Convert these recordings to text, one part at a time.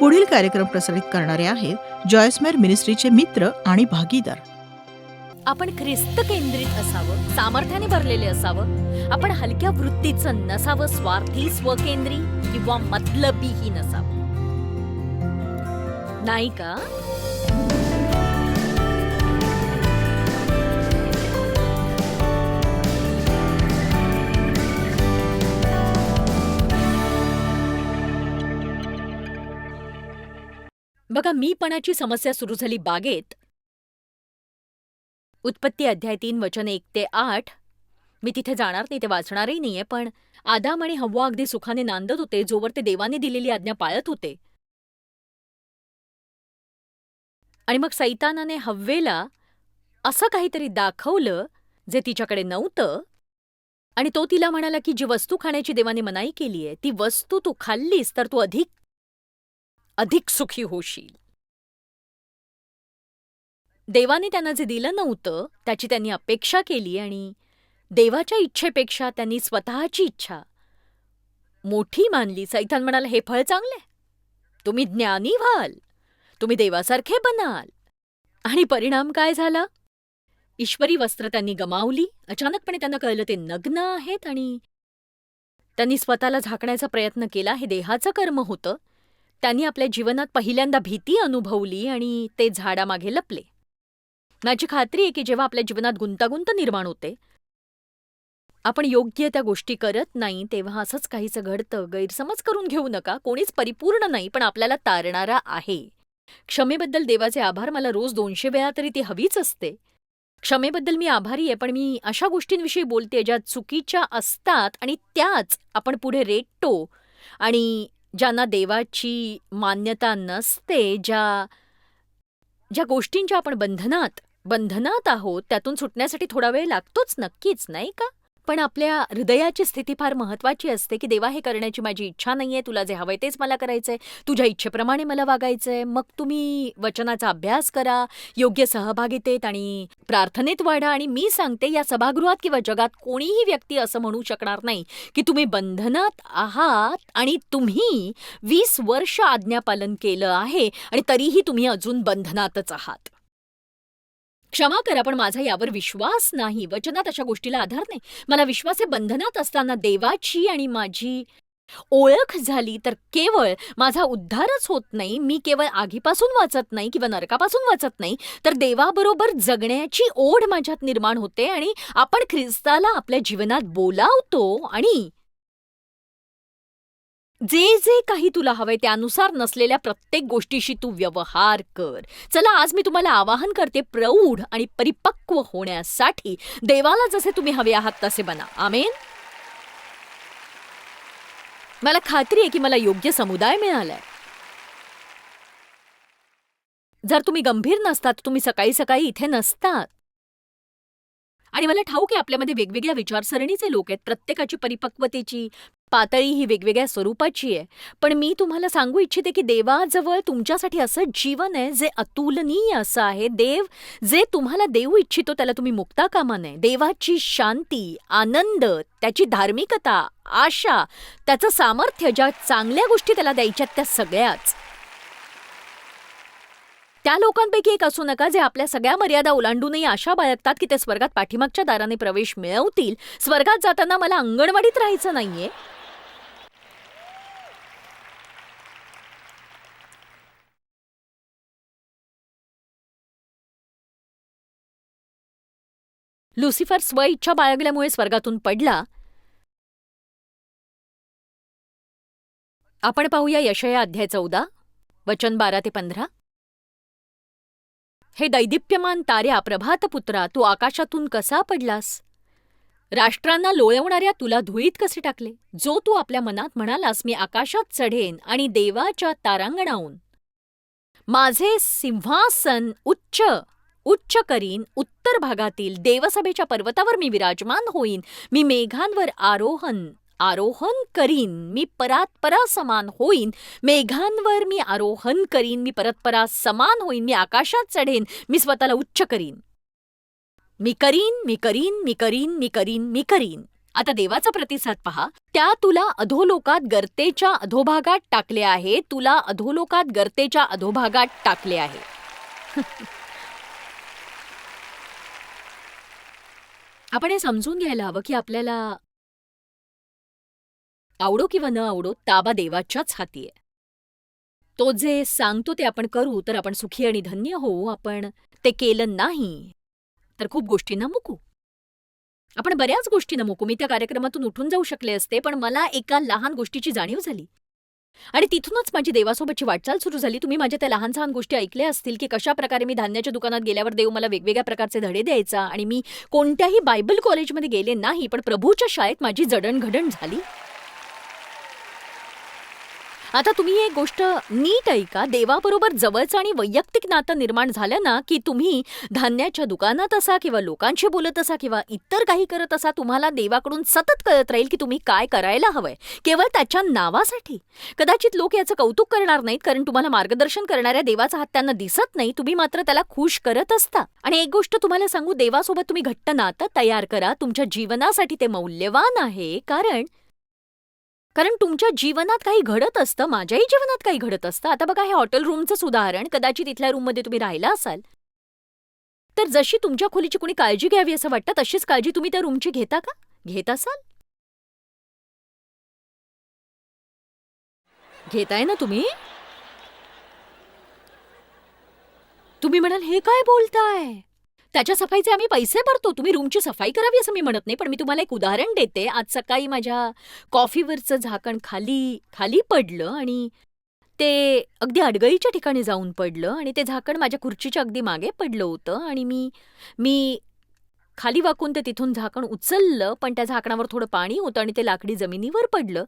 पुढील कार्यक्रम प्रसारित करणारे आहेत जॉयसमेर मिनिस्ट्रीचे मित्र आणि भागीदार. आपण ख्रिस्त केंद्रित असावं, सामर्थ्याने भरलेले असावं. आपण हलक्या वृत्तीचं नसावं, स्वार्थी, स्वकेंद्री किंवा मतलबीही नसावं, नाही का? बघा, मीपणाची समस्या सुरू झाली बागेत. उत्पत्ती अध्याय 3 वचन 1 ते 8. मी तिथे जाणार नाही, ते वाचणारही नाहीये. पण आदाम आणि हव्वा अगदी सुखाने नांदत होते जोवर ते देवाने दिलेली आज्ञा पाळत होते. आणि मग सैतानाने हव्वेला असं काहीतरी दाखवलं जे तिच्याकडे नव्हतं. आणि तो तिला म्हणाला की जी वस्तू खाण्याची देवाने मनाई केलीये ती वस्तू तू खाल्लीस तर तू अधिक अधिक सुखी होशील. देवाने त्यांना जे दिलं नव्हतं त्याची त्यांनी अपेक्षा केली आणि देवाच्या इच्छेपेक्षा त्यांनी स्वतःची इच्छा मोठी मानली. सैतान म्हणाला, हे फळ चांगले, तुम्ही ज्ञानी व्हाल, तुम्ही देवासारखे बनाल. आणि परिणाम काय झाला? ईश्वरी वस्त्र त्यांनी गमावली. अचानकपणे त्यांना कळलं ते नग्न आहेत आणि त्यांनी स्वतःला झाकण्याचा प्रयत्न केला. हे देहाचं कर्म होतं. त्यांनी आपल्या जीवनात पहिल्यांदा भीती अनुभवली आणि ते झाडामागे लपले. माझी खात्री आहे की जेव्हा आपल्या जीवनात गुंतागुंत निर्माण होते, आपण योग्य त्या गोष्टी करत नाही, तेव्हा असंच काहीसं घडतं. गैरसमज करून घेऊ नका. कोणीच परिपूर्ण नाही, पण आपल्याला तारणारा आहे. क्षमेबद्दल देवाचे आभार. मला रोज 200 वेळा तरी ती हवीच असते. क्षमेबद्दल मी आभारी आहे, पण मी अशा गोष्टींविषयी बोलते ज्या चुकीच्या असतात आणि त्याच आपण पुढे रेटतो आणि ज्यांना देवाची मान्यता नसते. ज्या ज्या गोष्टींच्या आपण बंधनात आहोत त्यातून सुटण्यासाठी थोडा वेळ लागतोच नक्कीच, नाही का? पण आपल्या हृदयाची स्थिती फार महत्वाची असते की देवा, हे करण्याची माझी इच्छा नाहीये, तुला जे हवंय तेच मला करायचंय, तुझ्या इच्छेप्रमाणे मला वागायचंय. मग तुम्ही वचनाचा अभ्यास करा, योग्य सहभागितेत आणि प्रार्थनेत वाढा. आणि मी सांगते, या सभागृहात किंवा जगात कोणीही व्यक्ती असं म्हणू शकणार नाही की तुम्ही बंधनात आहात आणि तुम्ही 20 वर्ष आज्ञापालन केलं आहे आणि तरीही तुम्ही अजून बंधनातच आहात. क्षमा करा, पण माझा यावर विश्वास नाही. वचनात अशा गोष्टीला आधार नाही. मला विश्वास आहे, बंधनात असताना देवाची आणि माझी ओळख झाली तर केवळ माझा उद्धारच होत नाही, मी केवळ आगीपासून वाचत नाही किंवा नरकापासून वाचत नाही, तर देवाबरोबर जगण्याची ओढ माझ्यात निर्माण होते आणि आपण ख्रिस्ताला आपल्या जीवनात बोलावतो आणि जे जे काही तुला हवंय त्यानुसार नसलेल्या प्रत्येक गोष्टीशी तू व्यवहार कर. चला, आज मी तुम्हाला आवाहन करते, प्रौढ आणि परिपक्व होण्यासाठी देवाला जसे तुम्ही हवे आहात तसे बना. आमेन. मला खात्री आहे की मला योग्य समुदाय मिळालाय. जर तुम्ही गंभीर नसतात, तुम्ही सकाळी सकाळी इथे नसतात. आणि मला ठाऊक आहे आपल्यामध्ये वेगवेगळ्या विचारसरणीचे लोक आहेत. प्रत्येकाची परिपक्वतेची पातळी ही वेगवेगळ्या स्वरूपाची आहे. पण मी तुम्हाला सांगू इच्छिते की देवाजवळ तुमच्यासाठी असं जीवन आहे जे अतुलनीय असं आहे. देव जे तुम्हाला देऊ इच्छितो त्याला तुम्ही मुकता कामा नये. देवाची शांती, आनंद, त्याची धार्मिकता, आशा, त्याचं सामर्थ्य, ज्या चांगल्या गोष्टी त्याला द्यायच्यात त्या सगळ्याच. त्या लोकांपैकी एक असू नका जे आपल्या सगळ्या मर्यादा ओलांडूनही आशा बाळगतात की ते स्वर्गात पाठीमागच्या दाराने प्रवेश मिळवतील. स्वर्गात जाताना मला अंगणवाडीत राहायचं नाहीये. लुसिफर स्वइच्छा बाळगल्यामुळे स्वर्गातून पडला. आपण पाहूया यशया अध्याय 14 वचन 12 ते 15. हे दैदिप्यमान ताऱ्या, प्रभातपुत्रा, तू आकाशातून कसा पडलास? राष्ट्रांना लोळवणाऱ्या तुला धुळीत कसे टाकले? जो तू आपल्या मनात म्हणालास, मी आकाशात चढेन आणि देवाच्या तारांगणाहून माझे सिंहासन उच्च करीन. उत्तर भागातील देवसभेच्या पर्वतावर मी विराजमान होईन. मी मेघांवर आरोहण करीन. मी परात्परा समान होईन. मेघांवर मी आरोहण करीन. मी परतपरा समान होईन. मी आकाशात चढेन. मी स्वतःला उच्च करीन. मी करीन. आता देवाचा प्रतिसाद पहा. त्या तुला अधोलोकात गर्तेच्या अधोभागात टाकले आहे, तुला अधोलोकात गर्तेच्या अधोभागात टाकले आहे. आपण हे समजून घ्यायला हवं की आपल्याला आवडो किंवा न आवडो ताबा देवाच्याच हाती आहे. तो जे सांगतो ते आपण करू तर आपण सुखी आणि धन्य होऊ. आपण ते केलं नाही तर खूप गोष्टींना मुकू. आपण बऱ्याच गोष्टींना मुकू. मी त्या कार्यक्रमातून उठून जाऊ शकले असते, पण मला एका लहान गोष्टीची जाणीव झाली आणि तिथूनच माझी देवासोबतची वाटचाल सुरू झाली. तुम्ही माझ्या त्या लहान-सहान गोष्टी ऐकल्या असतील, की कशाप्रकारे मी धान्याच्या दुकानात गेल्यावर देव मला वेगवेगळ्या प्रकारचे धडे द्यायचा आणि मी कोणत्याही बायबल कॉलेजमध्ये गेले नाही, पण प्रभूच्या शाळेत माझी जडणघडण झाली. आता तुम्ही एक गोष्ट नीट ऐका. देवाबरोबर जवळचं आणि वैयक्तिक नातं निर्माण झालं ना, की तुम्ही धान्याच्या दुकानात असा किंवा लोकांशी बोलत असा किंवा इतर काही करत असा, तुम्हाला देवाकडून सतत कळत राहील की तुम्ही काय करायला हवंय, केवळ त्याच्या नावासाठी. कदाचित लोक याचं कौतुक करणार नाहीत, कारण तुम्हाला मार्गदर्शन करणाऱ्या देवाचा हात त्यांना दिसत नाही. तुम्ही मात्र त्याला खुश करत असता. आणि एक गोष्ट तुम्हाला सांगू, देवासोबत तुम्ही घट्ट नातं तयार करा. तुमच्या जीवनासाठी ते मौल्यवान आहे, कारण तुमच्या जीवनात काही घडत असतं, माझ्याही जीवनात काही घडत असतं. आता बघा, हे हॉटेल रूमचंच उदाहरण. कदाचित इथल्या रूममध्ये तुम्ही राहिला असाल, तर जशी तुमच्या खोलीची कोणी काळजी घ्यावी असं वाटतं, तशीच काळजी तुम्ही त्या रूमची घेता का? घेत असाल? घेताय ना तुम्ही? तुम्ही म्हणाल, हे काय बोलताय? त्याच्या सफाईचे आम्ही पैसे भरतो. तुम्ही रूमची सफाई करावी असं मी म्हणत नाही, पण मी तुम्हाला एक उदाहरण देते. आज सकाळी माझ्या कॉफीवरचं झाकण खाली खाली पडलं आणि ते अगदी अडगळीच्या ठिकाणी जाऊन पडलं आणि ते झाकण माझ्या खुर्चीच्या अगदी मागे पडलं होतं आणि मी मी खाली वाकून ते तिथून झाकण उचललं, पण त्या झाकणावर थोडं पाणी होतं आणि ते लाकडी जमिनीवर पडलं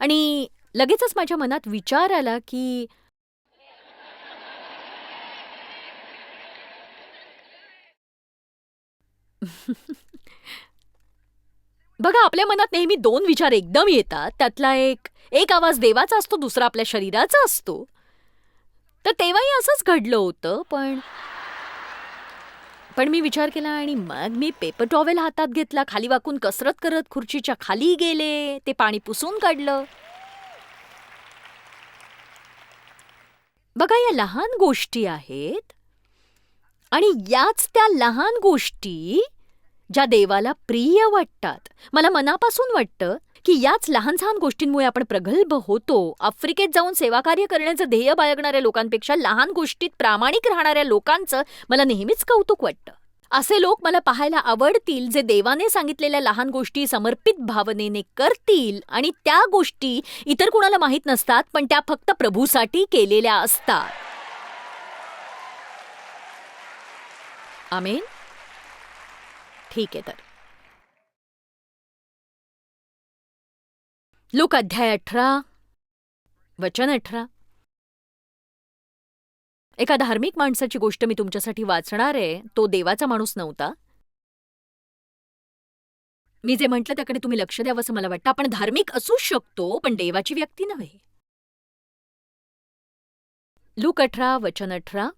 आणि लगेचच माझ्या मनात विचार आला की बघा, आपल्या मनात नेहमी दोन विचार एकदम येतात. त्यातला एक एक आवाज देवाचा असतो, दुसरा आपल्या शरीराचा असतो. तर तेव्हाही असंच घडलं होतं, पण मी विचार केला आणि मग मी पेपर टॉवेल हातात घेतला, खाली वाकून कसरत करत खुर्चीच्या खाली गेले, ते पाणी पुसून काढलं. बघा, या लहान गोष्टी आहेत आणि याच त्या लहान गोष्टी ज्या देवाला प्रिय वाटतात. मला मनापासून वाटतं की याच लहान-सहान गोष्टींमुळे आपण प्रगल्भ होतो. आफ्रिकेत जाऊन सेवाकार्य करण्याचं ध्येय बाळगणाऱ्या लोकांपेक्षा लहान गोष्टीत प्रामाणिक राहणाऱ्या लोकांचं मला नेहमीच कौतुक वाटतं. असे लोक मला पाहायला आवडतील, जे देवाने सांगितलेल्या लहान गोष्टी समर्पित भावनेने करतील आणि त्या गोष्टी इतर कुणाला माहीत नसतात, पण त्या फक्त प्रभूसाठी केलेल्या असतात. आमेन. ठीक आहे तर. लूक अध्याय 18 वचन 18. एका धार्मिक माणसाची गोष्ट मी तुमच्यासाठी वाचणार आहे. तो देवाचा माणूस नव्हता. मी जे म्हटलं त्याकडे तुम्ही लक्ष द्यावं असं मला वाटतं. आपण धार्मिक असू शकतो, पण देवाची व्यक्ती नव्हे. लूक 18 वचन 18.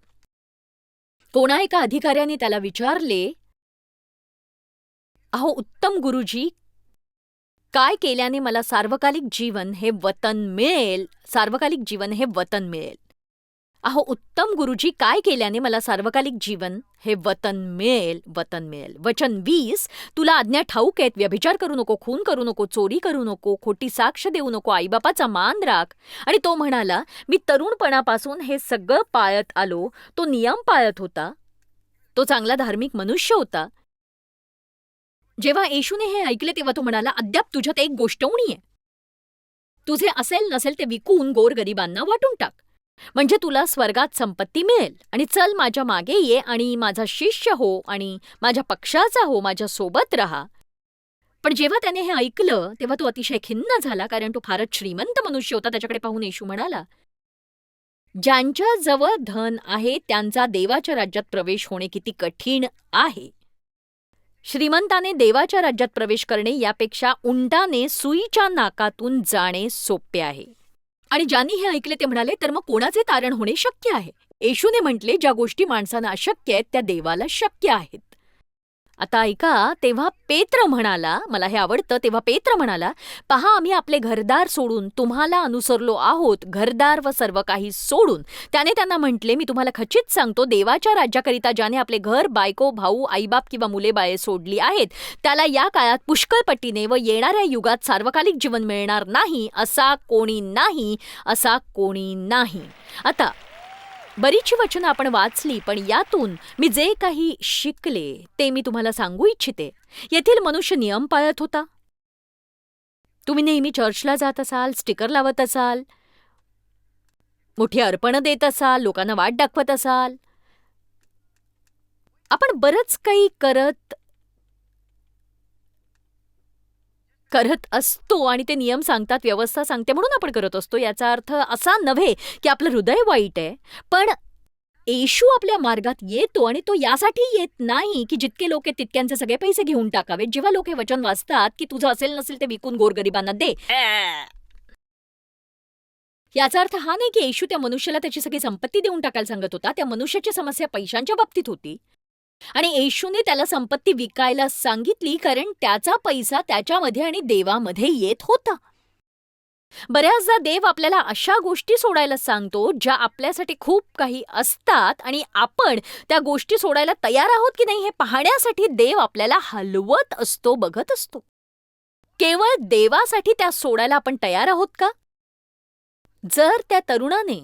कोणा एका अधिकाऱ्याने त्याला विचारले, अहो उत्तम गुरुजी, काय केल्याने मला सार्वकालिक जीवन हे वतन मिळेल? सार्वकालिक जीवन हे वतन मिळेल. अहो उत्तम गुरुजी, काय केल्याने मला सार्वकालिक जीवन हे वतन मिळेल? वतन मिळेल. वचन 20. तुला आज्ञा ठाऊक आहेत, व्यभिचार करू नको, खून करू नको, चोरी करू नको, खोटी साक्ष देऊ नको, आईबापाचा मान राख. आणि तो म्हणाला, मी तरुणपणापासून हे सगळं पाळत आलो. तो नियम पाळत होता. तो चांगला धार्मिक मनुष्य होता. जेव्हा येशूने हे ऐकले तेव्हा तो म्हणाला, अद्याप तुझ्यात एक गोष्ट उणी आहे. तुझे असेल नसेल ते विकून गोरगरिबांना वाटून टाक, म्हणजे तुला स्वर्गात संपत्ती मिळेल. आणि चल माझ्या मागे ये आणि माझा शिष्य हो आणि माझ्या पक्षाचा हो, माझ्या सोबत राहा. पण जेव्हा त्याने हे ऐकलं तेव्हा तो अतिशय खिन्न झाला, कारण तो फारच श्रीमंत मनुष्य होता. त्याच्याकडे पाहून येशू म्हणाला, ज्यांच्या जवळ धन आहे त्यांचा देवाच्या राज्यात प्रवेश होणे किती कठीण आहे. श्रीमंताने देवाच्या राज्यात प्रवेश करणे यापेक्षा उंटाने सुईच्या नाकातून जाणे सोपे आहे. आणि ज्यांनी हे ऐकले ते म्हणाले, तर मग कोणाचे तारण होणे शक्य आहे? येशूने म्हटले, ज्या गोष्टी माणसांना अशक्य आहेत त्या देवाला शक्य आहेत. आता ऐका, तेव्हा पेत्र म्हणाला, मला हे आवडतं, तेव्हा पेत्र म्हणाला, पहा आम्ही आपले घरदार सोडून तुम्हाला अनुसरलो आहोत, घरदार व सर्व काही सोडून. त्याने त्यांना म्हटले, मी तुम्हाला खचित सांगतो, देवाच्या राज्याकरिता ज्याने आपले घर, बायको, भाऊ, आईबाप किंवा मुले बाळे सोडली आहेत, त्याला या काळात पुष्कळ पटीने व येणाऱ्या युगात सार्वकालिक जीवन मिळणार नाही, असा कोणी नाही, असा कोणी नाही. आता बरीचशी वचनं आपण वाचली, पण यातून मी जे काही शिकले ते मी तुम्हाला सांगू इच्छिते. येथील मनुष्य नियम पाळत होता. तुम्ही नेहमी चर्चला जात असाल, स्टिकर लावत असाल, मोठी अर्पणं देत असाल, लोकांना वाट दाखवत असाल. आपण बरंच काही करत असतो आणि ते नियम सांगतात, व्यवस्था सांगते म्हणून आपण करत असतो. याचा अर्थ असा नव्हे की आपलं हृदय वाईट आहे, पण येशू आपल्या मार्गात येतो आणि तो यासाठी येत नाही की जितके लोक आहेत तितक्यांचे सगळे पैसे घेऊन टाकावेत. जेव्हा लोक हे वचन वाचतात की तुझं असेल नसेल ते विकून गोरगरिबांना दे, याचा अर्थ हा नाही की येशू त्या मनुष्याला त्याची सगळी संपत्ती देऊन टाकायला सांगत होता. त्या मनुष्याची समस्या पैशांच्या बाबतीत होती आणि येशूने त्याला संपत्ती विकायला सांगितली, कारण त्याचा पैसा त्याच्यामध्ये आणि देवामध्ये येत होता. बऱ्याचदा देव आपल्याला अशा गोष्टी सोडायला सांगतो ज्या आपल्यासाठी खूप काही असतात आणि आपण त्या गोष्टी सोडायला तयार आहोत की नाही हे पाहण्यासाठी देव आपल्याला हलवत असतो, बघत असतो. केवळ देवासाठी त्या सोडायला आपण तयार आहोत का? जर त्या तरुणाने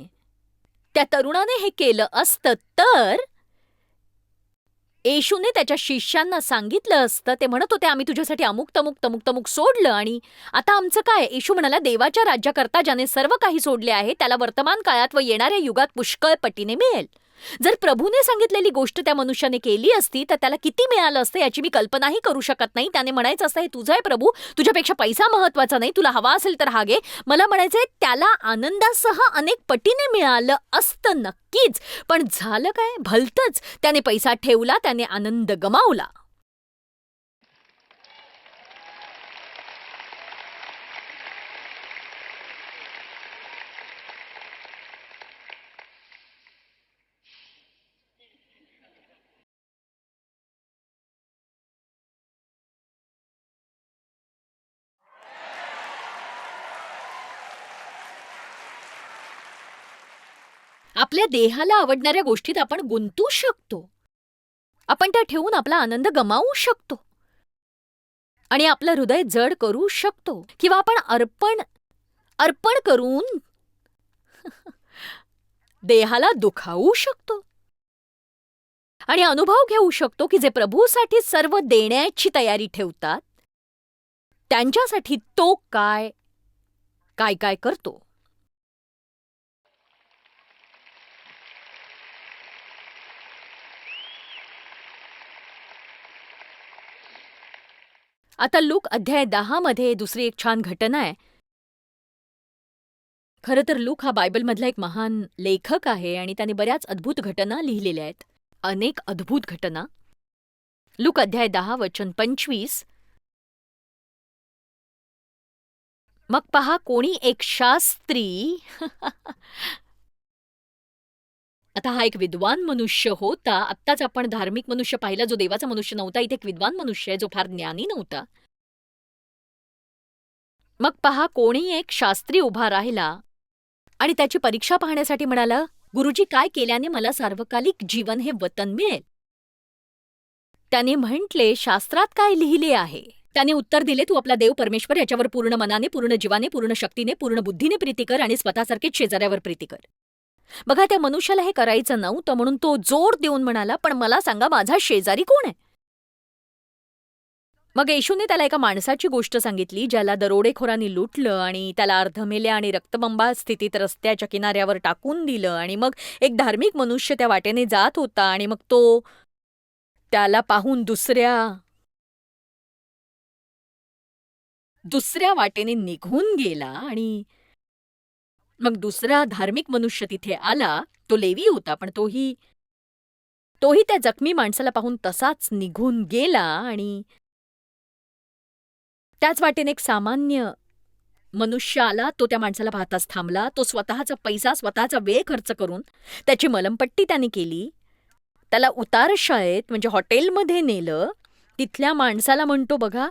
हे केलं असतं तर येशूने त्याच्या शिष्यांना सांगितलं असतं, ते म्हणत होते आम्ही तुझ्यासाठी अमुक तमुक तमुक तमुक सोडलं आणि आता आमचं काय? येशू म्हणाला, देवाच्या राज्याकरता ज्याने सर्व काही सोडले आहे त्याला वर्तमान काळात व येणाऱ्या युगात पुष्कळ पटीने मिळेल. जर प्रभूने सांगितलेली गोष्ट त्या मनुष्याने केली असती तर त्याला किती मिळालं असतं याची मी कल्पनाही करू शकत नाही. त्याने म्हणायचं असतं, हे तुझं आहे प्रभू, तुझ्यापेक्षा पैसा महत्वाचा नाही, तुला हवा असेल तर हा घे. मला म्हणायचंय त्याला आनंदासह अनेक पटीने मिळालं असतं नक्कीच, पण झालं काय? भलतंच. त्याने पैसा ठेवला, त्याने आनंद गमावला. आपल्या देहाला आवडणाऱ्या गोष्टीत आपण गुंतू शकतो. आपण त्या ठेवून आपला आनंद गमावू शकतो आणि आपलं हृदय जड करू शकतो, किंवा आपण अर्पण करून देहाला दुखावू शकतो आणि अनुभव घेऊ शकतो की जे प्रभूसाठी सर्व देण्याची तयारी ठेवतात त्यांच्यासाठी तो काय काय काय करतो. आता लूक अध्याय 10 मध्ये दुसरी एक छान घटना आहे. खरं तर लूक हा बायबलमधला एक महान लेखक आहे आणि त्याने बऱ्याच अद्भुत घटना लिहिलेल्या आहेत, अनेक अद्भुत घटना. लूक अध्याय 10 वचन 25. मग पहा, कोणी एक शास्त्री आता हा एक विद्वान मनुष्य होता. आत्ताच आपण धार्मिक मनुष्य पाहिला जो देवाचा मनुष्य नव्हता. इथे एक विद्वान मनुष्य आहे जो फार ज्ञानी नव्हता. मग पहा, कोणी एक शास्त्री उभा राहिला आणि त्याची परीक्षा पाहण्यासाठी म्हणाला, गुरुजी, काय केल्याने मला सार्वकालिक जीवन हे वतन मिळेल? त्याने म्हटले, शास्त्रात काय लिहिले आहे? त्याने उत्तर दिले, तू आपला देव परमेश्वर याच्यावर पूर्ण मनाने, पूर्ण जीवाने, पूर्ण शक्तीने, पूर्ण बुद्धीने प्रीती कर आणि स्वतःसारखेच शेजाऱ्यावर प्रीती कर. बघा, त्या मनुष्याला हे करायचं नव्हतं म्हणून तो जोर देऊन म्हणाला, पण मला सांगा, माझा शेजारी कोण आहे? मग येशूने त्याला एका माणसाची गोष्ट सांगितली ज्याला दरोडेखोरांनी लुटलं आणि त्याला अर्धमेल्या आणि रक्तबंबाळ स्थितीत रस्त्याच्या किनाऱ्यावर टाकून दिलं. आणि मग एक धार्मिक मनुष्य त्या वाटेने जात होता आणि मग तो त्याला पाहून दुसऱ्या वाटेने निघून गेला आणि मग दुसरा धार्मिक मनुष्य तिथे आला. तो लेवी होता, पण तोही त्या जखमी माणसाला पाहून तसाच निघून गेला. आणि त्याच वाटेने एक सामान्य मनुष्य आला. तो त्या माणसाला पाहताच थांबला. तो स्वतःचा पैसा, स्वतःचा वेळ खर्च करून त्याची मलमपट्टी त्याने केली. त्याला उतारशाळेत म्हणजे हॉटेलमध्ये नेलं. तिथल्या माणसाला म्हणतो, बघा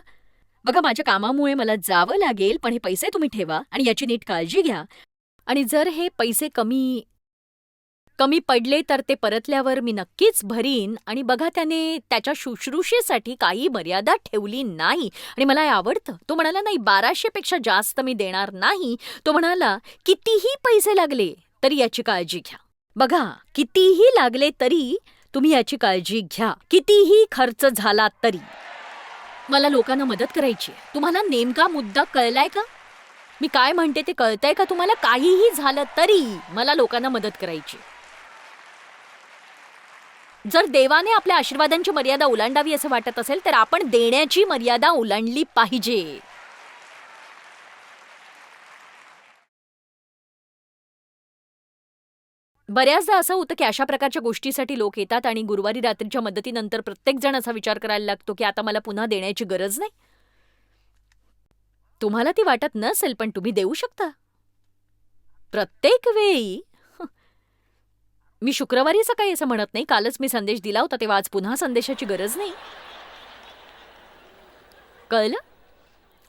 बघा माझ्या कामामुळे मला जावं लागेल, पण हे पैसे तुम्ही ठेवा आणि याची नीट काळजी घ्या. आणि जर हे पैसे कमी कमी पडले तर ते परतल्यावर मी नक्कीच भरीन. आणि बघा त्याने त्याच्या शुश्रूषेसाठी काही मर्यादा ठेवली नाही आणि मला हे आवडतं. तो म्हणाला, नाही 1200 पेक्षा जास्त मी देणार नाही. तो म्हणाला, कितीही पैसे लागले तरी याची काळजी घ्या. बघा, कितीही लागले तरी तुम्ही याची काळजी घ्या. कितीही खर्च झाला तरी. मला लोकांना मदत करायची आहे. तुम्हाला नेमका मुद्दा कळलाय का? मी काय म्हणते ते कळतंय का तुम्हाला? काहीही झालं तरी मला लोकांना मदत करायची. जर देवाने आपल्या आशीर्वादांची मर्यादा ओलांडावी असं वाटत असेल तर आपण देण्याची मर्यादा ओलांडली पाहिजे. बऱ्याचदा असं होतं की अशा प्रकारच्या गोष्टीसाठी लोक येतात आणि गुरुवारी रात्रीच्या मदतीनंतर प्रत्येक जण असा विचार करायला लागतो की आता मला पुन्हा देण्याची गरज नाही. तुम्हाला ती वाटत नसेल पण तुम्ही देऊ शकता प्रत्येक वेळी. मी शुक्रवारी सकाळी असं म्हणत नाही, कालच मी संदेश दिला होता तेव्हा आज पुन्हा संदेशाची गरज नाही. कळलं?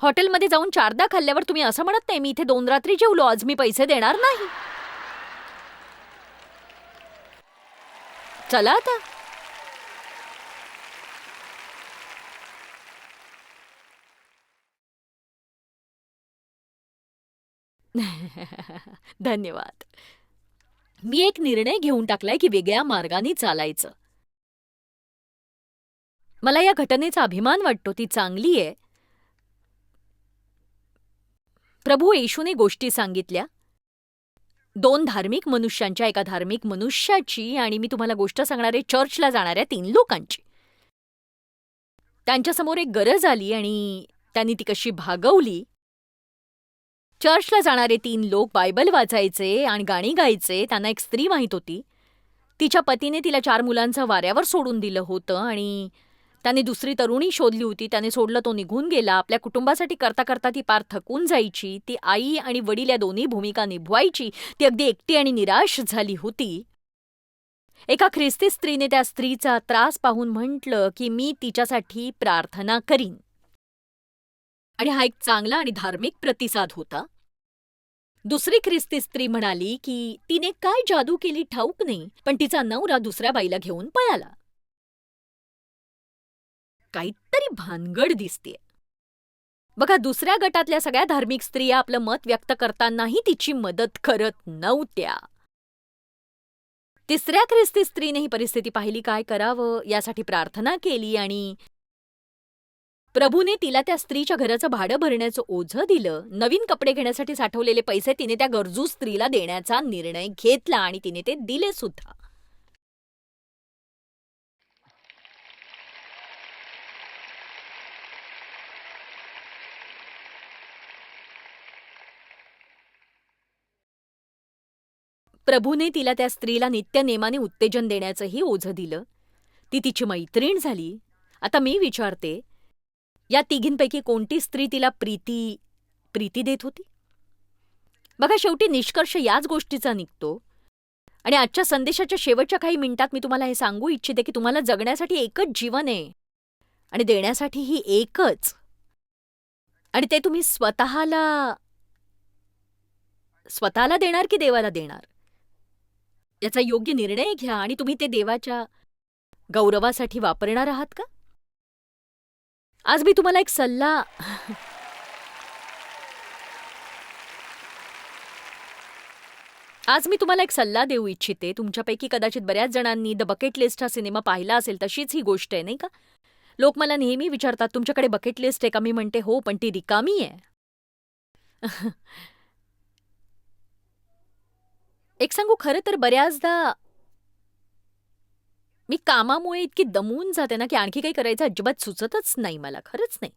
हॉटेलमध्ये जाऊन 4दा खाल्ल्यावर तुम्ही असं म्हणत नाही, मी इथे 2 रात्री जेवलो, आज मी पैसे देणार नाही. चला आता. धन्यवाद. मी एक निर्णय घेऊन टाकलाय की वेगळ्या मार्गाने चालायचं. मला या घटनेचा अभिमान वाटतो, ती चांगली आहे. प्रभू येशूने गोष्टी सांगितल्या 2 धार्मिक मनुष्यांच्या, एका धार्मिक मनुष्याची आणि मी तुम्हाला गोष्ट सांगणारे चर्चला जाणाऱ्या 3 लोकांची. त्यांच्यासमोर एक गरज आली आणि त्यांनी ती कशी भागवली. चर्चला जाणारे 3 लोक बायबल वाचायचे आणि गाणी गायचे. त्यांना एक स्त्री माहीत होती. तिच्या पतीने तिला 4 मुलांचं वाऱ्यावर सोडून दिलं होतं आणि त्याने दुसरी तरुणी शोधली होती. त्याने सोडलं, तो निघून गेला. आपल्या कुटुंबासाठी करता करता ती पार थकून जायची. ती आई आणि वडील या दोन्ही भूमिका निभवायची. ती अगदी एकटी आणि निराश झाली होती. एका ख्रिस्ती स्त्रीने त्या स्त्रीचा त्रास पाहून म्हटलं की मी तिच्यासाठी प्रार्थना करीन. आणि हा एक चांगला आणि धार्मिक प्रतिसाद होता. दुसरी ख्रिस्ती स्त्री म्हणाली की तिने काय जादू केली ठाऊक नाही, पण तिचा नवरा दुसऱ्या बाईला घेऊन पळाला. काहीतरी भानगड दिसतेय. बघा, दुसऱ्या गटातल्या सगळ्या धार्मिक स्त्रिया आपलं मत व्यक्त करतानाही तिची मदत करत नव्हत्या. तिसऱ्या ख्रिस्ती स्त्रीने ही परिस्थिती पाहिली, काय करावं यासाठी प्रार्थना केली आणि प्रभूने तिला त्या स्त्रीच्या घराचं भाडं भरण्याचं ओझं दिलं. नवीन कपडे घेण्यासाठी साठवलेले पैसे तिने त्या गरजू स्त्रीला देण्याचा निर्णय घेतला आणि तिने ते दिले सुद्धा. प्रभूने तिला त्या स्त्रीला नित्यनेमाने उत्तेजन देण्याचंही ओझं दिलं. ती तिची मैत्रीण झाली. आता मी विचारते, या तिघींपैकी कोणती स्त्री तिला प्रीती देत होती? बघा, शेवटी निष्कर्ष याच गोष्टीचा निघतो. आणि आजच्या संदेशाच्या शेवटच्या काही मिनिटात मी तुम्हाला हे सांगू इच्छिते की तुम्हाला जगण्यासाठी एकच जीवन आहे आणि देण्यासाठीही एकच. आणि ते तुम्ही स्वतःला देणार की देवाला देणार याचा योग्य निर्णय घ्या. आणि तुम्ही ते देवाच्या गौरवासाठी वापरणार आहात का? आज मी तुम्हाला एक सल्ला देऊ इच्छिते. तुमच्यापैकी कदाचित बऱ्याच जणांनी द बकेट लिस्ट हा सिनेमा पाहिला असेल. तशीच ही गोष्ट आहे, नाही का? लोक मला नेहमी विचारतात, तुमच्याकडे बकेट लिस्ट आहे का? मी म्हणते हो, पण ती रिकामी आहे. एक सांगू, खरं तर बऱ्याचदा मी कामामुळे इतकी दमून जाते ना की आणखी काही करायचं अजिबात सुचतच नाही मला. खरंच नाही.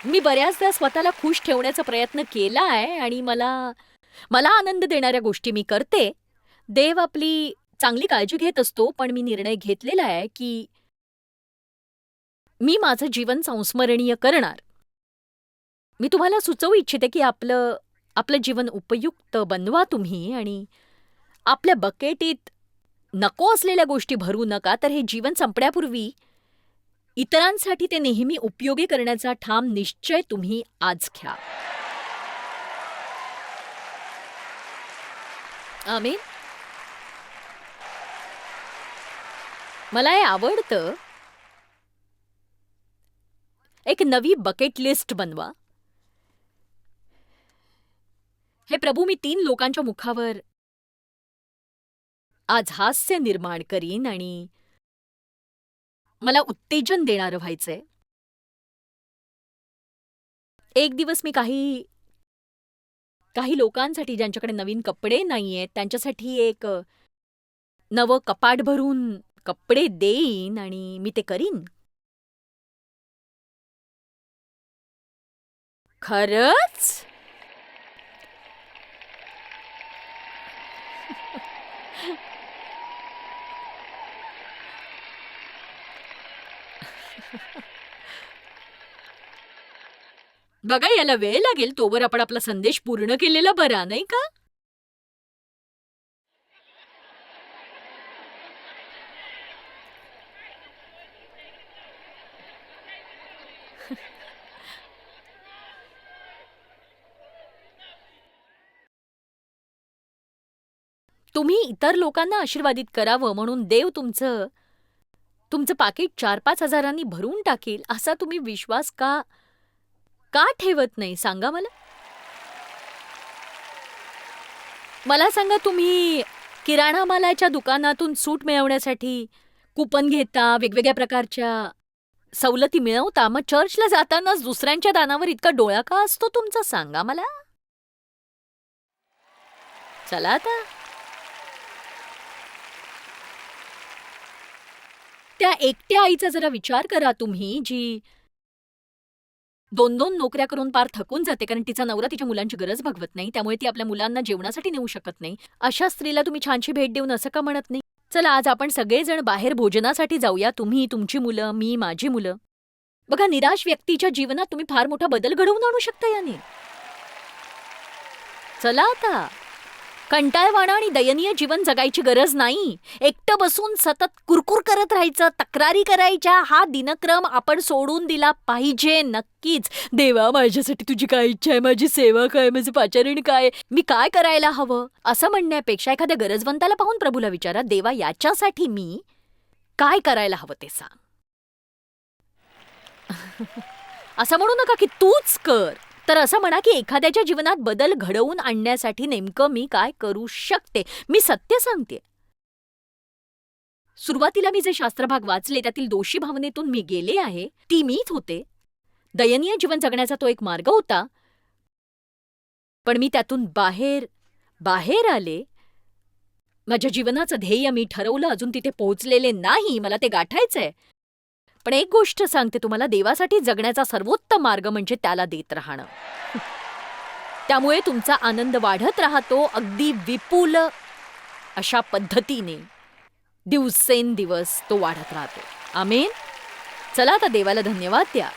मी बऱ्याचदा स्वतःला खुश ठेवण्याचा प्रयत्न केला आहे आणि मला मला आनंद देणाऱ्या गोष्टी मी करते. देव आपली चांगली काळजी घेत असतो. पण मी निर्णय घेतलेला आहे की मी माझं जीवन संस्मरणीय करणार. मी तुम्हाला सुचवू इच्छिते की आपलं जीवन उपयुक्त बनवा तुम्ही आणि आपल्या बकेटीत नको असलेल्या गोष्टी भरू नका, तर हे जीवन संपण्यापूर्वी इतरांसाठी ते नेहमी उपयोगी करण्याचा ठाम निश्चय तुम्ही आज घ्या. आमीन. मला हे आवडतं. एक नवी बकेट लिस्ट बनवा. हे प्रभू, मी 3 लोकांच्या मुखावर आज हास्य निर्माण करीन आणि मला उत्तेजन देणारं व्हायचंय. एक दिवस मी काही काही लोकांसाठी ज्यांच्याकडे नवीन कपडे नाहीयेत त्यांच्यासाठी एक नवं कपाट भरून कपडे देईन आणि मी ते करीन. खरंच? बघा, याला वेळ लागेल तोवर आपण आपला संदेश पूर्ण केलेला बरा, नाही का? तुम्ही इतर लोकांना आशीर्वादित करावं म्हणून देव तुमचं तुमचं पाकीट 4-5 हजारांनी भरून टाकील असा तुम्ही विश्वास का का ठेवत नाही सांगा मला? मला सांगा, तुम्ही किराणा मालाच्या दुकानातून सूट मिळवण्यासाठी कुपन घेता, वेगवेगळ्या प्रकारच्या सवलती मिळवता, मग चर्चला जातानाच दुसऱ्यांच्या दानावर इतका डोळा का असतो तुमचा सांगा मला? चला आता. त्या एकट्या आईचा जरा विचार करा तुम्ही, जी 2-2 नोकऱ्या करून पार थकून जाते कारण तिचा नवरा तिच्या मुलांची गरज भागवत नाही, त्यामुळे ती आपल्या मुलांना जेवणासाठी नेऊ शकत नाही. अशा स्त्रीला तुम्ही छानशी भेट देऊन असं का म्हणत नाही, चला आज आपण सगळेजण बाहेर भोजनासाठी जाऊया, तुम्ही, तुमची मुलं, मी, माझी मुलं. बघा, निराश व्यक्तीच्या जीवनात तुम्ही फार मोठा बदल घडवून आणू शकता याने. चला आता. कंटाळवाणं आणि दयनीय जीवन जगायची गरज नाही. एकटं बसून सतत कुरकुर करत राहायचं, तक्रारी करायच्या, हा दिनक्रम आपण सोडून दिला पाहिजे नक्कीच. देवा, माझ्यासाठी तुझी काय इच्छा आहे, माझी सेवा काय, माझं पाचारण काय, मी काय करायला हवं, असं म्हणण्यापेक्षा एखाद्या गरजवंताला पाहून प्रभूला विचारा, देवा, याच्यासाठी मी काय करायला हवं ते सांग. असं म्हणू नका की तूच कर, तर असं म्हणा की एखाद्याच्या जीवनात बदल घडवून आणण्यासाठी नेमकं मी काय करू शकते. मी सत्य सांगते. सुरुवातीला मी जे शास्त्रभाग वाचले त्यातील दोषी भावनेतून मी गेले आहे, ती मीच होते. दयनीय जीवन जगण्याचा तो एक मार्ग होता. पण मी त्यातून बाहेर बाहेर आले. माझ्या जीवनाचं ध्येय मी ठरवलं, अजून तिथे पोहोचलेले नाही, मला ते गाठायचंय. पण एक गोष्ट सांगते तुम्हाला, देवासाठी जगण्याचा सर्वोत्तम मार्ग म्हणजे त्याला देत राहणं. त्यामुळे तुमचा आनंद वाढत राहतो अगदी विपुल अशा पद्धतीने. दिवसेंदिवस तो वाढत राहतो. आमेन. चला आता देवाला धन्यवाद द्या.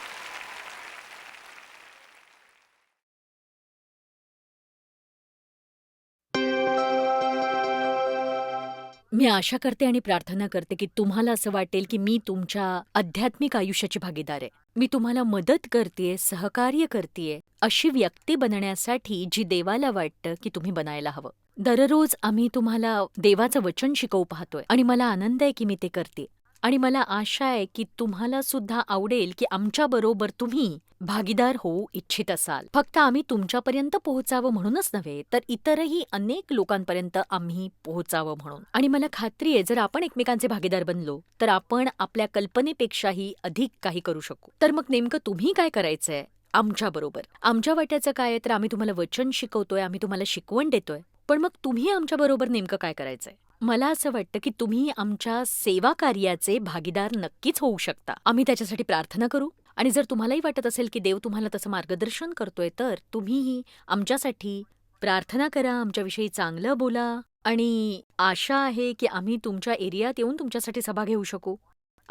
मी आशा करते आणि प्रार्थना करते की तुम्हाला असं वाटेल की मी तुमच्या आध्यात्मिक आयुष्याची भागीदार आहे. मी तुम्हाला मदत करतेय, सहकार्य करतेय, अशी व्यक्ती बनण्यासाठी जी देवाला वाटतं की तुम्ही बनायला हवं. दररोज आम्ही तुम्हाला देवाचं वचन शिकवू पाहतोय आणि मला आनंद आहे की मी ते करते. आणि मला आशा आहे की तुम्हाला सुद्धा आवडेल की आमच्याबरोबर तुम्ही भागीदार होऊ इच्छित असाल. फक्त आम्ही तुमच्यापर्यंत पोहोचावं म्हणूनच नव्हे, तर इतरही अनेक लोकांपर्यंत आम्ही पोहोचावं म्हणून. आणि मला खात्री आहे, जर आपण एकमेकांचे भागीदार बनलो तर आपण आपल्या कल्पनेपेक्षाही अधिक काही करू शकू. तर मग नेमकं तुम्ही काय करायचंय आमच्याबरोबर? आमच्या वाट्याचं काय आहे, तर आम्ही तुम्हाला वचन शिकवतोय, आम्ही तुम्हाला शिकवण देतोय. पण मग तुम्ही आमच्याबरोबर नेमकं काय करायचंय? मला असं वाटतं की तुम्ही आमच्या सेवा कार्याचे भागीदार नक्कीच होऊ शकता. आम्ही त्याच्यासाठी प्रार्थना करू. आणि जर तुम्हालाही वाटत असेल की देव तुम्हाला तसं मार्गदर्शन करतोय, तर तुम्हीही आमच्यासाठी प्रार्थना करा, आमच्याविषयी चांगलं बोला. आणि आशा आहे की आम्ही तुमच्या एरियात येऊन तुमच्यासाठी सभा घेऊ शकू.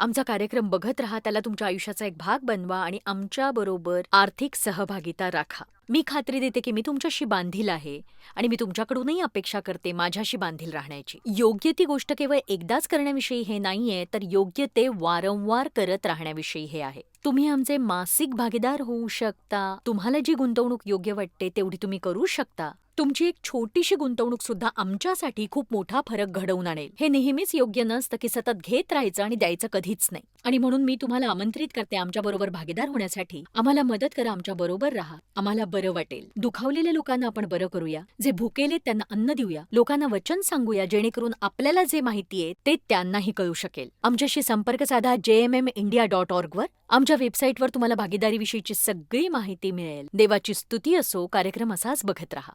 आमचा कार्यक्रम बघत राहा, त्याला तुमच्या आयुष्याचा एक भाग बनवा आणि आमच्याबरोबर आर्थिक सहभागिता राखा. मी खात्री देते की मी तुमच्याशी बांधील आहे आणि मी तुमच्याकडूनही अपेक्षा करते माझ्याशी बांधील राहण्याची. योग्य ती गोष्ट केवळ एकदाच करण्याविषयी हे नाहीये, तर योग्य ते वारंवार करत राहण्याविषयी हे आहे. तुम्ही आमचे मासिक भागीदार होऊ शकता. तुम्हाला जी गुंतवणूक योग्य वाटते तेवढी तुम्ही करू शकता. तुमची एक छोटीशी गुंतवणूक सुद्धा आमच्यासाठी खूप मोठा फरक घडवून आणेल. हे नेहमीच योग्य नसतं की सतत घेत राहायचं आणि द्यायचं कधीच नाही. आणि म्हणून मी तुम्हाला आमंत्रित करते आमच्याबरोबर भागीदार होण्यासाठी. आम्हाला मदत करा, आमच्याबरोबर राहा. आम्हाला बरं वाटेल. दुखावलेल्या लोकांना आपण बरं करूया. जे भुकेले त्यांना अन्न देऊया. लोकांना वचन सांगूया, जेणेकरून आपल्याला जे माहितीये ते त्यांनाही कळू शकेल. आमच्याशी संपर्क साधा jmmindia.org वर. आमच्या वेबसाईटवर तुम्हाला भागीदारीविषयीची सगळी माहिती मिळेल. देवाची स्तुती असो. कार्यक्रम असाच बघत राहा.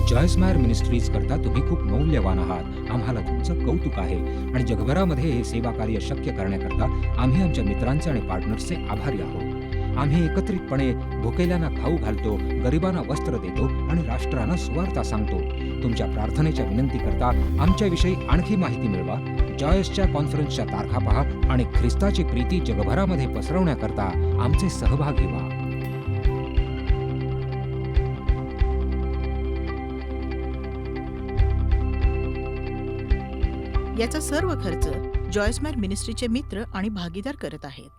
जॉयस्मायर मिनिस्ट्रीज करता तुम्ही खूप मौल्यवान आहात. आम्हाला तुमचं कौतुक आहे आणि जगभरामध्ये हे सेवा कार्य शक्य करण्याकरता आम्ही आमच्या मित्रांचे आणि पार्टनर्सचे आभारी आहोत. आम्ही एकत्रितपणे भुकेल्यांना खाऊ घालतो, गरिबांना वस्त्र देतो आणि राष्ट्रांना सुवार्ता सांगतो. तुमच्या प्रार्थनेच्या विनंती करता आमच्याविषयी आणखी माहिती मिळवा. जॉयसच्या कॉन्फरन्सच्या तारखा पहा आणि ख्रिस्ताची प्रीती जगभरामध्ये पसरवण्याकरता आमचे सहभागी व्हा. याचा सर्व खर्च जॉयस्मायर मिनिस्ट्रीचे मित्र आणि भागीदार करत आहेत.